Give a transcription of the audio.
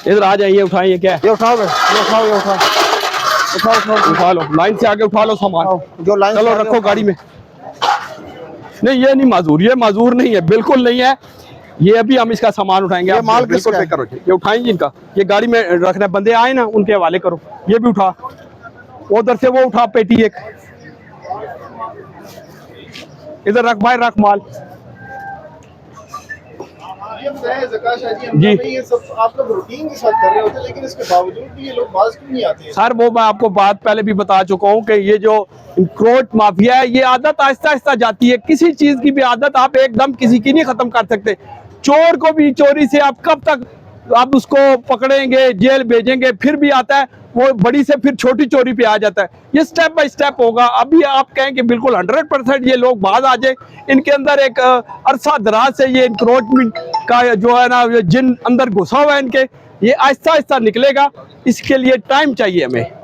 इधर आ जाइए, उठाइए। क्या है? ये उठाओ, ये उठाओ, ये उठाओ, उठाओ उठाओ उठा लो, लाइन से आगे उठा लो सामान। जो लाइन चलो रखो गाड़ी में। नहीं ये नहीं माजूर, ये माजूर नहीं है, बिल्कुल नहीं है। ये अभी हम इसका सामान उठाएंगे। ये आप माल बिल्कुल किसका पे करो। ये उठाएंगे इनका, ये गाड़ी में रखना। बंदे आए ना, उनके हवाले करो। ये भी उठा, उधर से वो उठा पेटी एक, इधर रख भाई, रख माल। जी ये सब आप लोग रूटीन के साथ कर रहे होते हैं, लेकिन इसके बावजूद भी ये लोग बाज क्यों नहीं आते? सर वो मैं आपको बात पहले भी बता चुका हूँ कि ये जो इंक्रोच माफिया है, ये आदत आहिस्ता आहिस्ता जाती है। किसी चीज की भी आदत आप एकदम किसी की नहीं खत्म कर सकते। चोर को भी चोरी से आप कब तक आप उसको पकड़ेंगे, जेल भेजेंगे, फिर भी आता है वो बड़ी से फिर छोटी चोरी पे आ जाता है। ये स्टेप बाय स्टेप होगा। अभी आप कहें कि बिल्कुल 100% ये लोग बाज आ जाए, इनके अंदर एक अरसा दराज से ये इंक्रोचमेंट का जो है ना, जिन अंदर घुसा हुआ है इनके, ये आहिस्ता आहिस्ता निकलेगा। इसके लिए टाइम चाहिए हमें।